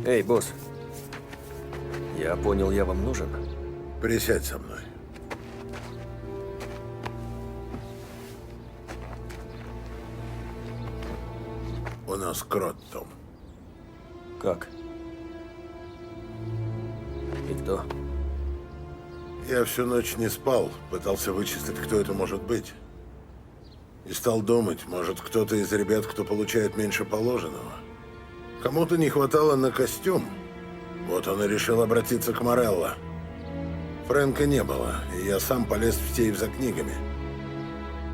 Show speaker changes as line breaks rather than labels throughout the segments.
Эй, босс. Я понял, я вам нужен.
Присядь со мной. У нас крот, Том.
Как? И кто?
Я всю ночь не спал, пытался вычислить, кто это может быть. И стал думать, может, кто-то из ребят, кто получает меньше положенного. Кому-то не хватало на костюм. Вот он и решил обратиться к Морелло. Фрэнка не было, и я сам полез в сейф за книгами.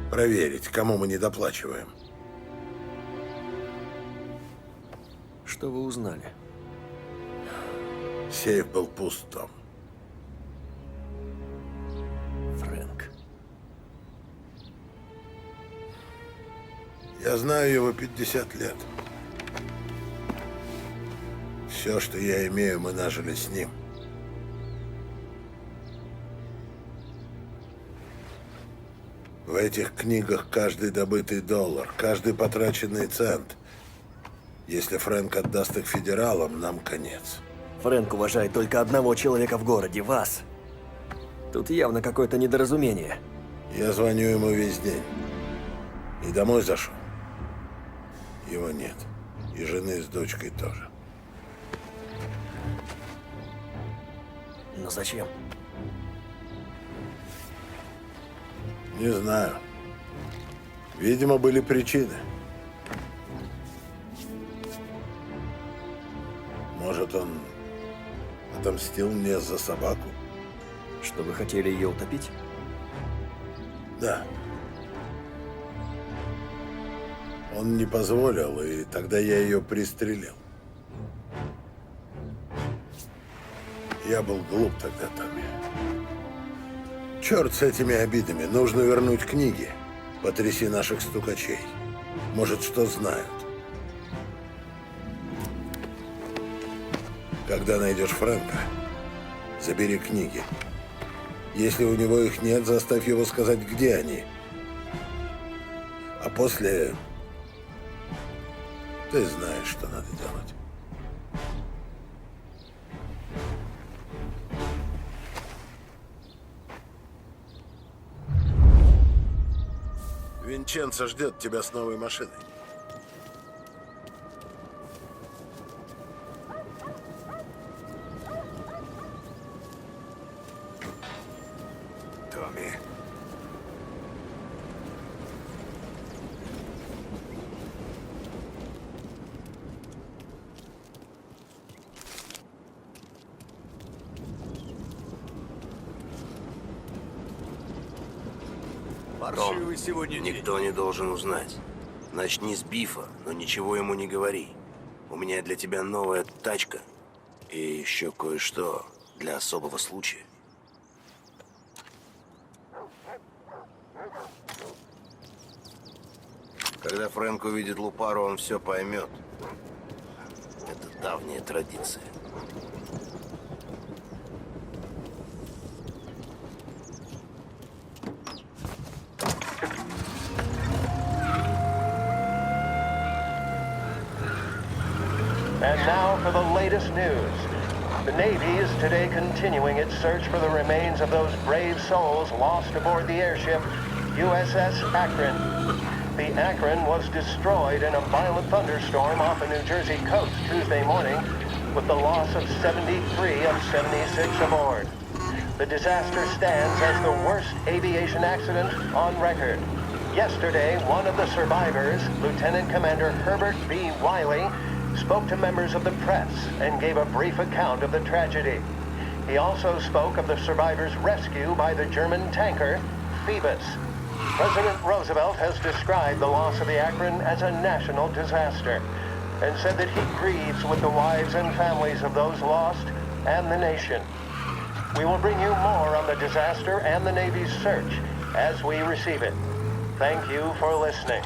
Проверить, кому мы недоплачиваем.
Что вы узнали?
Сейф был пуст, Том.
Фрэнк.
Я знаю его 50 лет. Все, что я имею, мы нажили с ним. В этих книгах каждый добытый доллар, каждый потраченный цент. Если Фрэнк отдаст их федералам, нам конец.
Фрэнк уважает только одного человека в городе, вас. Тут явно какое-то недоразумение.
Я звоню ему весь день. И домой зашел. Его нет. И жены с дочкой тоже.
Но зачем?
Не знаю. Видимо, были причины. Может, он отомстил мне за собаку?
Что вы хотели ее утопить?
Да. Он не позволил, и тогда я ее пристрелил. Я был глуп тогда, Томми. Черт с этими обидами. Нужно вернуть книги. Потряси наших стукачей. Может, что знают. Когда найдешь Фрэнка, забери книги. Если у него их нет, заставь его сказать, где они. А после... Ты знаешь, что надо делать. Винченцо ждет тебя с новой машиной.
Томми.
Том, никто не должен узнать. Начни с Бифа, но ничего ему не говори. У меня для тебя новая тачка и еще кое-что для особого случая. Когда Фрэнк увидит Лупару, он все поймет. Это давняя традиция.
And now for the latest news. The Navy is today continuing its search for the remains of those brave souls lost aboard the airship USS Akron. The Akron was destroyed in a violent thunderstorm off the New Jersey coast Tuesday morning, with the loss of 73 of 76 aboard. The disaster stands as the worst aviation accident on record. Yesterday, one of the survivors, Lieutenant Commander Herbert B. Wiley, spoke to members of the press and gave a brief account of the tragedy. He also spoke of the survivors' rescue by the German tanker, Phoebus. President Roosevelt has described the loss of the Akron as a national disaster and said that he grieves with the wives and families of those lost and the nation. We will bring you more on the disaster and the Navy's search as we receive it. Thank you for listening.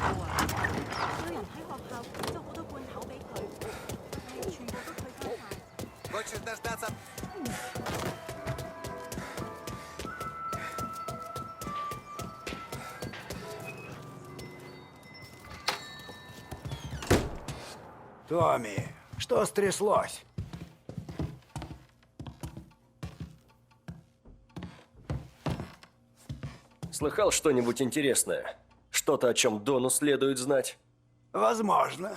Томми, что стряслось?
Слыхал что-нибудь интересное? Что-то, о чем Дону следует знать?
Возможно.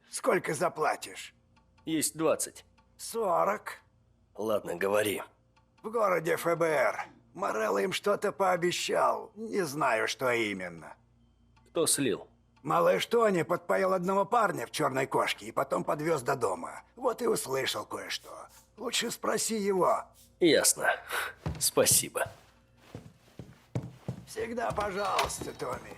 Сколько заплатишь?
Есть 20.
40.
Ладно, говори.
В городе ФБР. Морелло им что-то пообещал. Не знаю, что именно.
Кто слил?
Малыш Тони подпоил одного парня в черной кошке и потом подвез до дома. Вот и услышал кое-что. Лучше спроси его.
Ясно. Спасибо.
Всегда пожалуйста, Томми.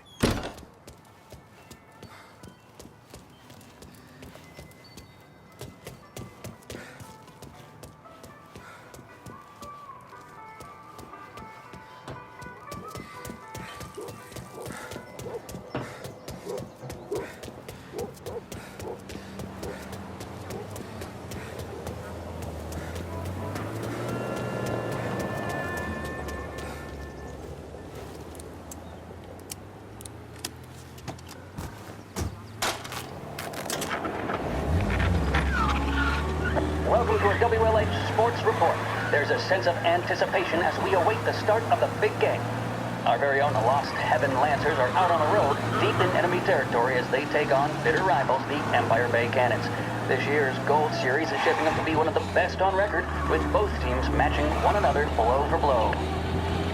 Welcome to a WLH Sports Report. There's a sense of anticipation as we await the start of the big game. Our very own Lost Heaven Lancers are out on the road, deep in enemy territory as they take on bitter rivals, the Empire Bay Cannons. This year's Gold Series is shaping up to be one of the best on record, with both teams matching one another blow for blow.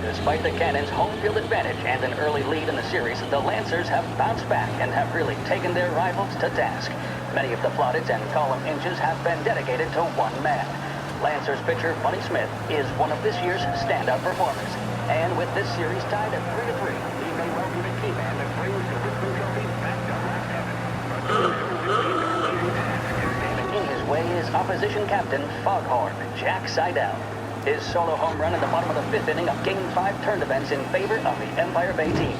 Despite the Cannons' home field advantage and an early lead in the series, the Lancers have bounced back and have really taken their rivals to task. Many of the plaudits and column inches have been dedicated to one man. Lancers pitcher Bunny Smith is one of this year's standout performers. And with this series tied at 3-3, he may well be the key man that brings the Wisdom Trophy back to Lost Heaven. In his way is opposition captain Foghorn, Jack Seidel. His solo home run in the bottom of the fifth inning of Game 5 turned events in favor of the Empire Bay team.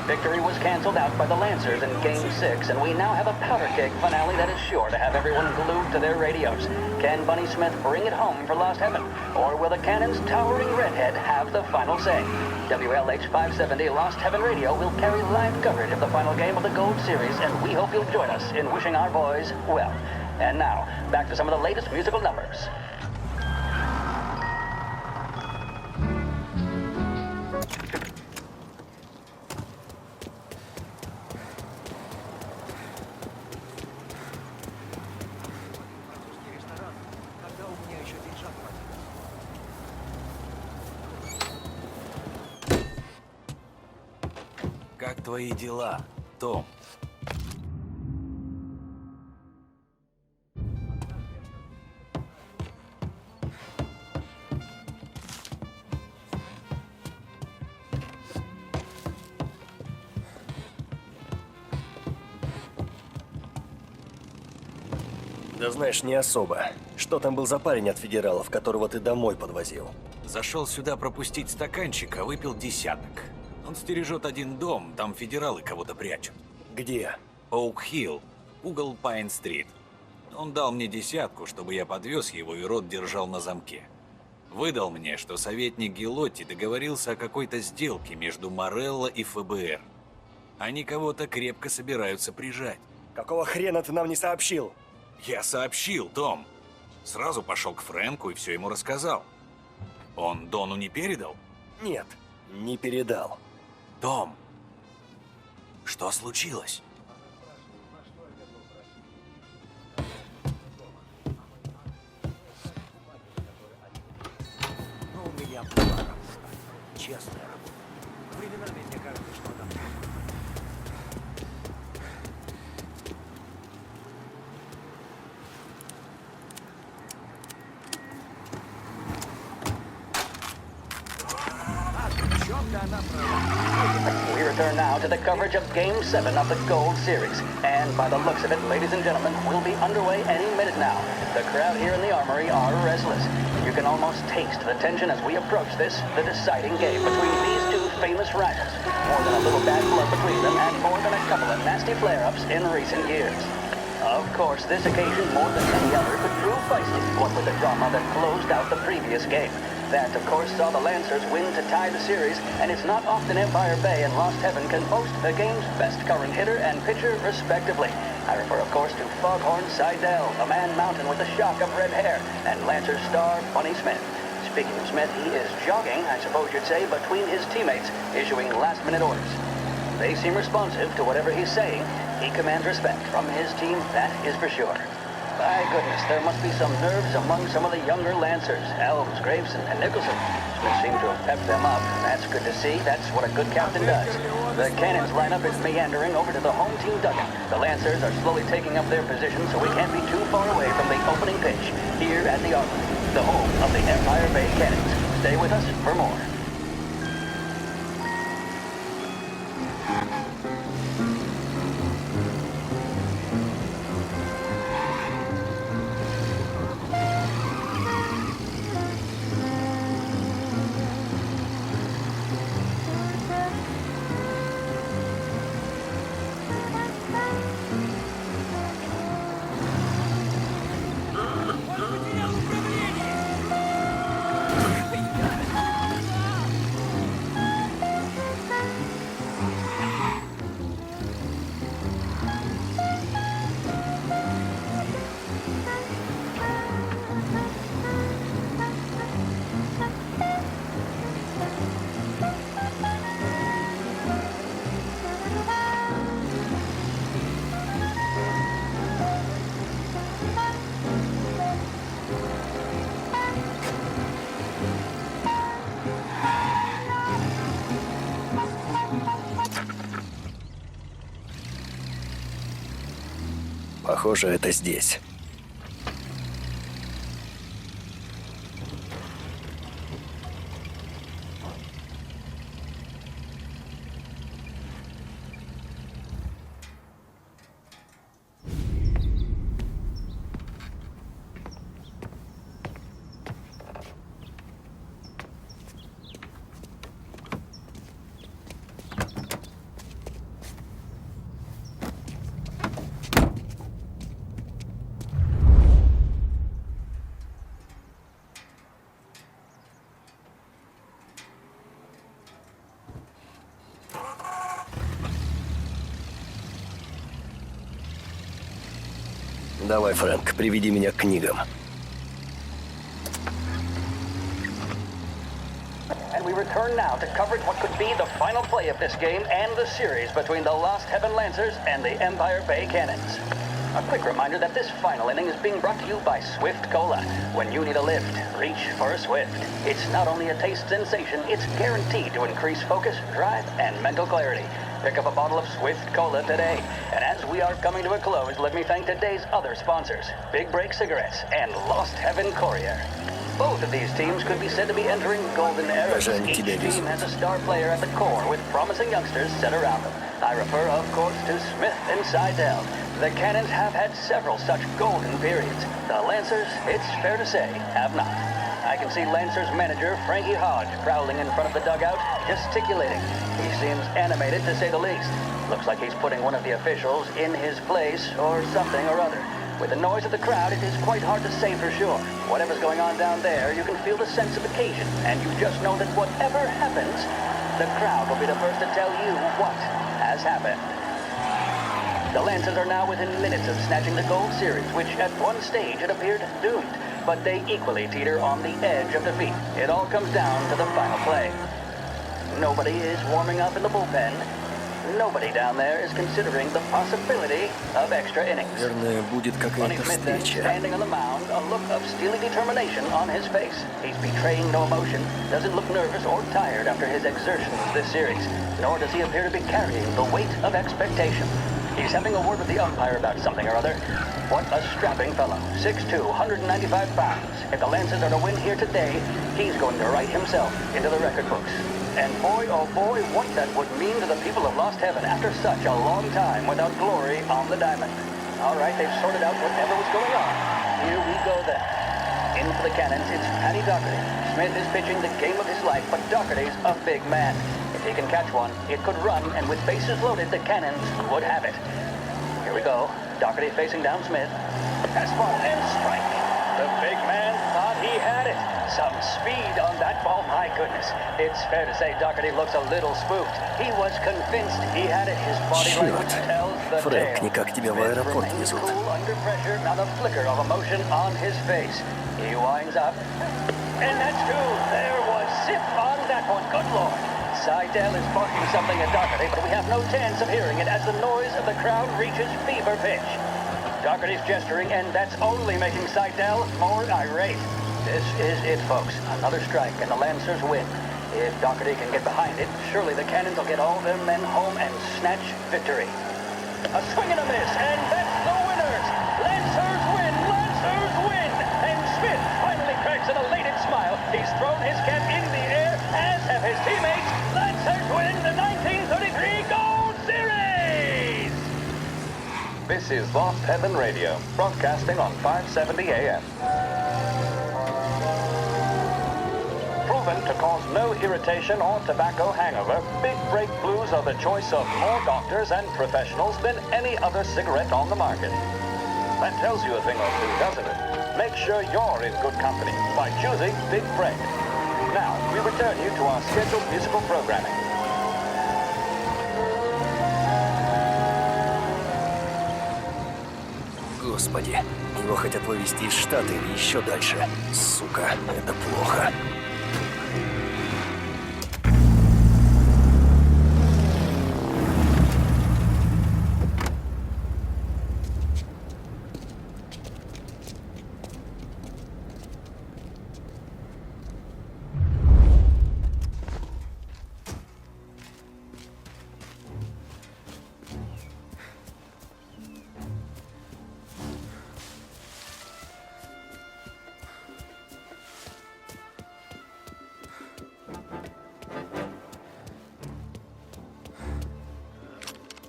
Victory was canceled out by the Lancers in Game 6, and we now have a powder keg finale that is sure to have everyone glued to their radios. Can Bunny Smith bring it home for Lost Heaven, or will the Cannon's towering redhead have the final say? WLH 570 Lost Heaven Radio will carry live coverage of the final game of the Gold Series, and we hope you'll join us in wishing our boys well. And now, back to some of the latest musical numbers.
Как твои дела, Том?
Да знаешь, не особо. Что там был за парень от федералов, которого ты домой подвозил?
Зашел сюда пропустить стаканчик, а выпил десяток. Он стережет один дом, там федералы кого-то прячут.
Где?
Оук-Хилл, угол Пайн-стрит. Он дал мне десятку, чтобы я подвез его и рот держал на замке. Выдал мне, что советник Гелотти договорился о какой-то сделке между Морелло и ФБР. Они кого-то крепко собираются прижать.
Какого хрена ты нам не сообщил?
Я сообщил, Том. Сразу пошел к Фрэнку и все ему рассказал. Он Дону не передал?
Нет, не передал.
Том, что случилось?
Ну, у меня была работа. Честная работа. Временами мне кажется, что она...
We return now to the coverage of Game 7 of the Gold Series. And by the looks of it, ladies and gentlemen, we'll be underway any minute now. The crowd here in the Armory are restless. You can almost taste the tension as we approach this, the deciding game between these two famous rivals. More than a little bad blood between them, and more than a couple of nasty flare-ups in recent years. Of course, this occasion, more than any other, could prove feisty, what with the drama that closed out the previous game. That, of course, saw the Lancers win to tie the series, and it's not often Empire Bay and Lost Heaven can boast the game's best current hitter and pitcher, respectively. I refer, of course, to Foghorn Seidel, a man mountain with a shock of red hair, and Lancers star Bunny Smith. Speaking of Smith, he is jogging, I suppose you'd say, between his teammates, issuing last-minute orders. They seem responsive to whatever he's saying. He commands respect from his team, that is for sure. My goodness, there must be some nerves among some of the younger Lancers, Elves, Graves, and Nicholson. Smith seemed to have pepped them up, and that's good to see. That's what a good captain does. The cannons lineup is meandering over to the home team dugout. The Lancers are slowly taking up their position, so we can't be too far away from the opening pitch here at the Armory, the home of the Empire Bay Cannons. Stay with us for more.
Похоже, это здесь. Давай, Фрэнк, приведи меня к книгам.
And we return now to coverage what could be the final play of this game and the series between the Lost Heaven Lancers and the Empire Bay Cannons. A quick reminder that this final inning is being brought to you by Swift Cola. When you need a lift, reach for a Swift. It's not only a taste sensation, it's guaranteed to increase focus, drive, and mental clarity. Pick up a bottle of Swift Cola today. And as we are coming to a close, let me thank today's other sponsors, Big Break Cigarettes and Lost Heaven Courier. Both of these teams could be said to be entering golden eras. Each team has a star player at the core with promising youngsters set around them. I refer, of course, to Smith and Seidel. The Cannons have had several such golden periods. The Lancers, it's fair to say, have not. I can see Lancers manager Frankie Hodge prowling in front of the dugout, gesticulating. He seems animated, to say the least. Looks like he's putting one of the officials in his place or something or other. With the noise of the crowd, it is quite hard to say for sure. Whatever's going on down there, you can feel the sense of occasion, and you just know that whatever happens, the crowd will be the first to tell you what has happened. The Lancers are now within minutes of snatching the gold series, which at one stage had appeared doomed. But they equally teeter on the edge of defeat. It all comes down to the final play. Nobody is warming up in the bullpen. Nobody down there is considering the possibility of extra innings.
Наверное, будет
Sonny
какая-то
Smith then
встреча.
standing on the mound, a look of steely determination on his face. He's betraying no emotion, doesn't look nervous or tired after his exertions this series, nor does he appear to be carrying the weight of expectation. He's having a word with the umpire about something or other. What a strapping fellow. 6'2", 195 pounds. If the Lancers are to win here today, he's going to write himself into the record books. And boy, oh boy, what that would mean to the people of Lost Heaven after such a long time without glory on the diamond. All right, they've sorted out whatever was going on. Here we go then. In for the Cannons, it's Paddy Doherty. Smith is pitching the game of his life, but Doherty's a big man. If he can catch one, it could run, and with bases loaded, the Cannons would have it. Here we go. Doherty facing down Smith. Fastball and strike. The big man thought he had it. Some speed on that ball, my goodness. It's fair to say Doherty looks a little spooked. He was convinced he had it. His body language
Черт.
tells the
Фрэнк,
tale.
никак тебя в
Smith
аэропорт
remains
везут.
cool under pressure, not a flicker of emotion on his face. He winds up. And that's two. There was zip on that one. Good Lord. Seidel is barking something at Doherty, but we have no chance of hearing it as the noise of the crowd reaches fever pitch. Doherty's gesturing, and that's only making Seidel more irate. This is it, folks. Another strike, and the Lancers win. If Doherty can get behind it, surely the Cannons will get all their men home and snatch victory. A swing and a miss, and that's the winners! Lancers win! Lancers win! And Smith finally cracks an elated smile. He's thrown his cap in the air, as have his teammates. Lancers win the 1933 Gold Series! This is Lost Heaven Radio, broadcasting on 570 AM. Proven to cause no irritation or tobacco hangover, Big Break Blues are the choice of more doctors and professionals than any other cigarette on the market. That tells you a thing or two, doesn't it? Make sure you're in good company by choosing Big Break. Now, we return you to our scheduled musical programming.
Господи, его хотят вывести из штата или еще дальше. Сука, это плохо.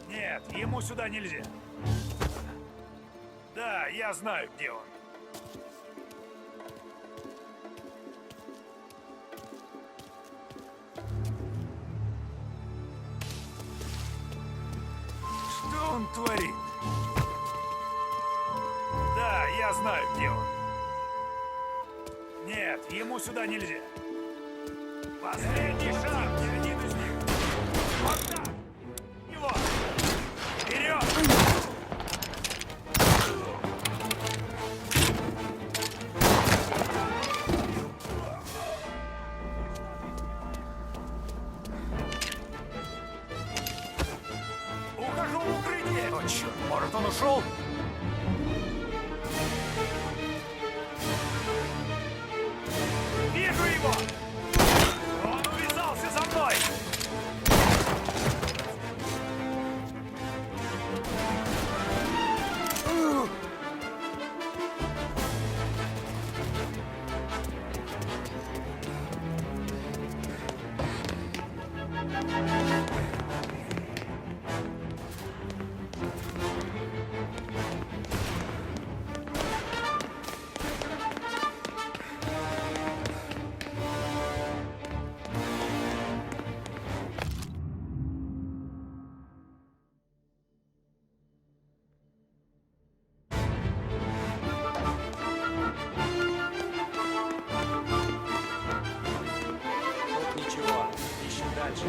Нет, ему сюда нельзя. Да, я знаю, где он. Что он творит? Да, я знаю, где он. Нет, ему сюда нельзя. Последний шаг, ни один из них. Вот так! Его! Вперед! Ухожу в укрытие! О, черт, может, он ушел? Вижу его! Он увязался за мной!
Ничего, ищем дальше.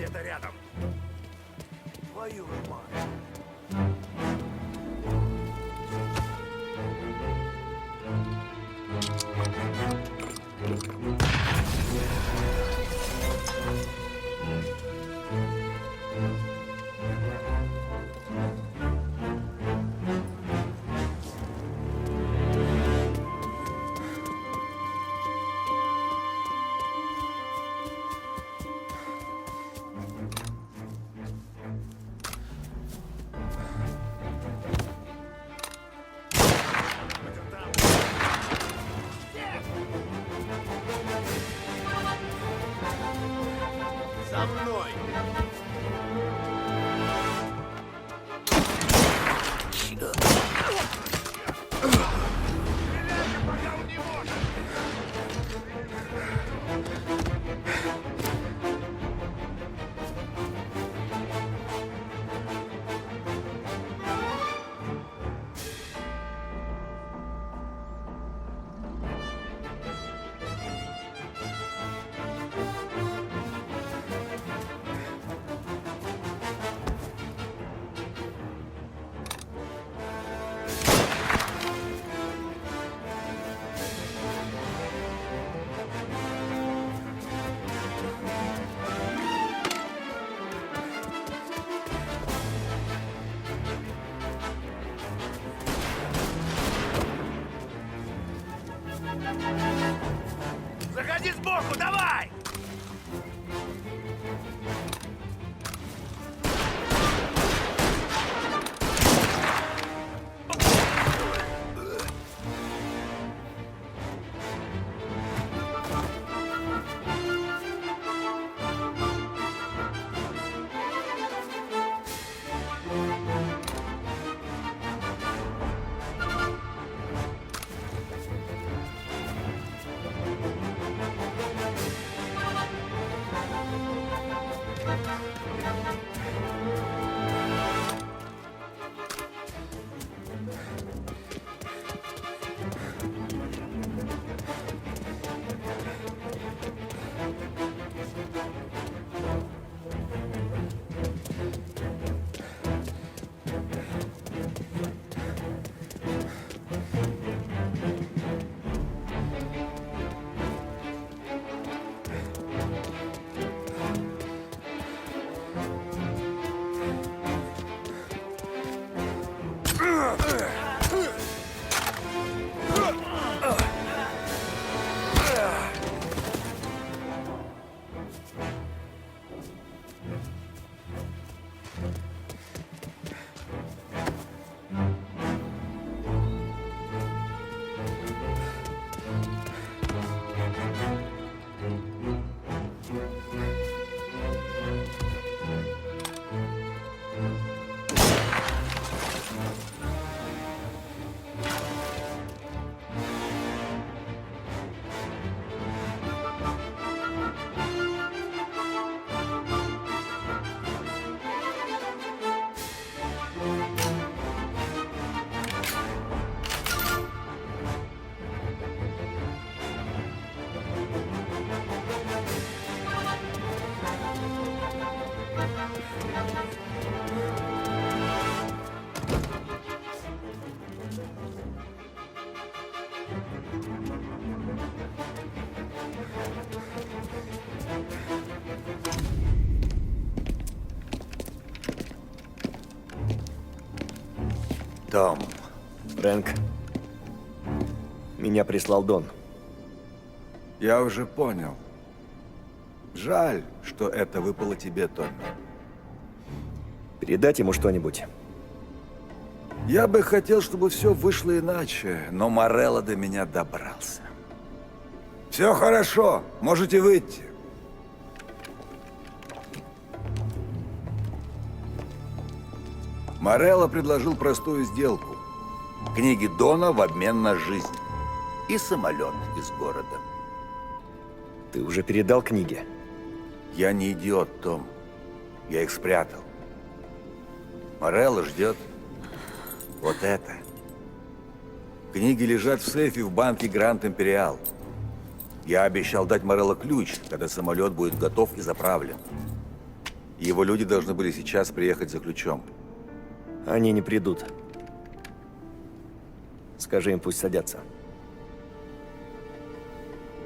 где-то рядом.
Твою ж мать.
За мной! Стреляйте, пока он не может! Заходи сбоку, давай!
Том. Фрэнк. Меня прислал Дон.
Я уже понял. Жаль, что это выпало тебе, Томми.
Передать ему что-нибудь.
Я бы хотел, чтобы все вышло иначе, но Морелло до меня добрался. Все хорошо, можете выйти. Морелло предложил простую сделку. Книги Дона в обмен на жизнь. И самолет из города.
Ты уже передал книги?
Я не идиот, Том. Я их спрятал. Морелло ждет вот это. Книги лежат в сейфе в банке Гранд Империал. Я обещал дать Морелло ключ, когда самолет будет готов и заправлен. Его люди должны были сейчас приехать за ключом.
Они не придут. Скажи им, пусть садятся.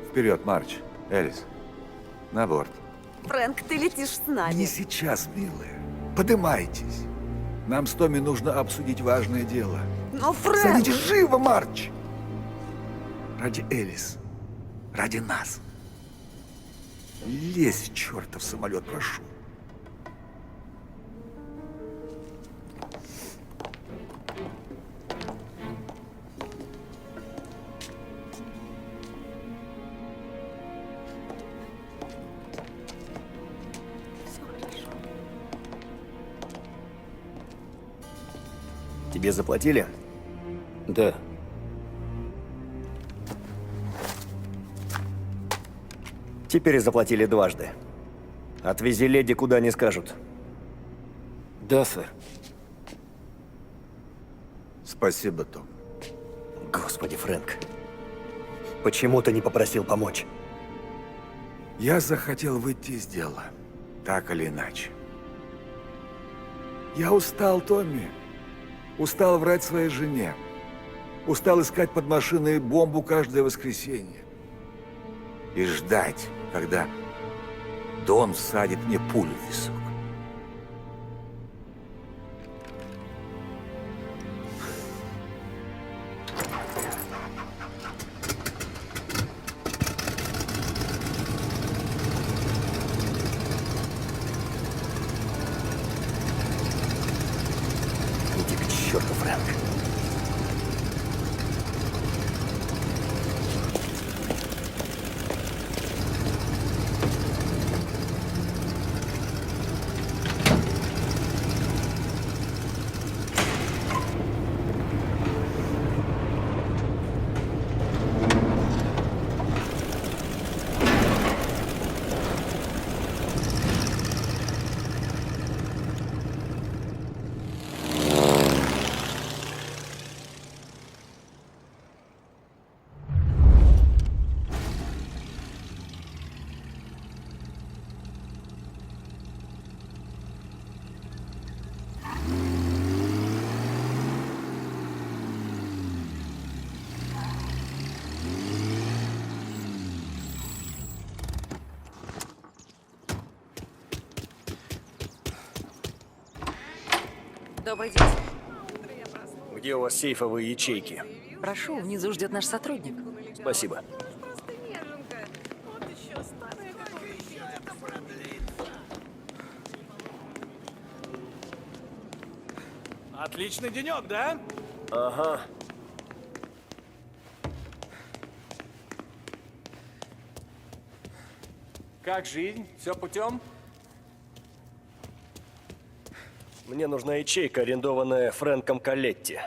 Вперед, Марч. Элис. На борт.
Фрэнк, ты летишь с нами.
Не сейчас, милая. Подымайтесь. Нам с Томми нужно обсудить важное дело.
Но, Фрэнк...
Садитесь живо, Марч! Ради Элис. Ради нас. Лезь в чертов самолет, прошу.
Тебе заплатили?
Да.
Теперь заплатили дважды. Отвези леди куда не скажут.
Да, сэр.
Спасибо, Том.
Господи, Фрэнк. Почему ты не попросил помочь?
Я захотел выйти из дела. Так или иначе. Я устал, Томми. Устал врать своей жене. Устал искать под машиной бомбу каждое воскресенье. И ждать, когда Дон всадит мне пулю в висок.
Иди к черту, Фрэнк.
Добрый день.
Где у вас сейфовые ячейки?
Прошу, внизу ждет наш сотрудник.
Спасибо.
Отличный денек, да?
Ага.
Как жизнь? Все путем?
Мне нужна ячейка, арендованная Фрэнком Коллетти.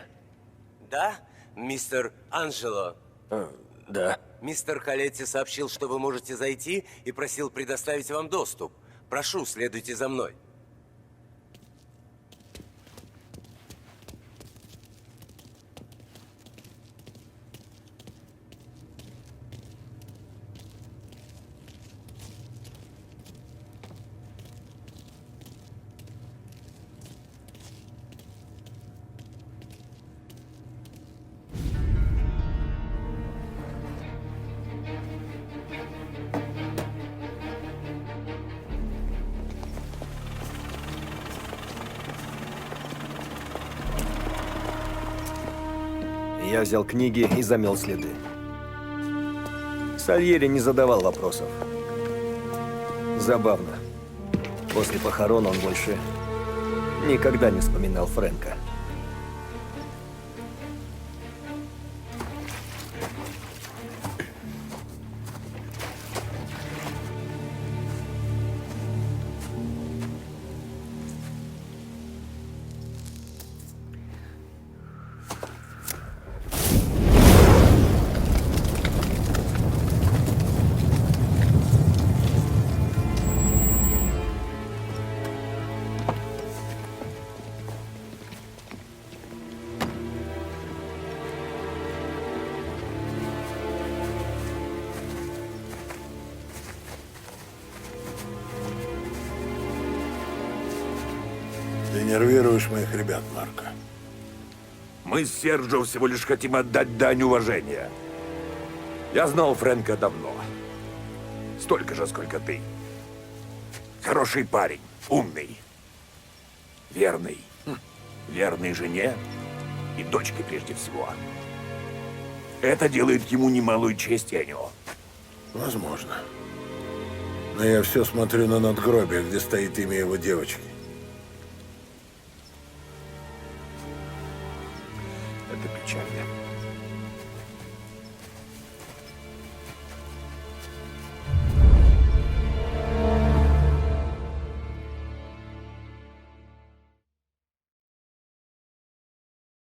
Да, мистер Анджело?
Да.
Мистер Коллетти сообщил, что вы можете зайти и просил предоставить вам доступ. Прошу, следуйте за мной.
Я взял книги и замел следы. Сальери не задавал вопросов. Забавно. После похорон он больше никогда не вспоминал Фрэнка.
нервируешь моих ребят, Марко.
Мы с Серджио всего лишь хотим отдать дань уважения. Я знал Фрэнка давно. Столько же, сколько ты. Хороший парень, умный, верный. Верный жене и дочке прежде всего. Это делает ему немалую честь, Энио.
Возможно. Но я все смотрю на надгробие, где стоит имя его девочки.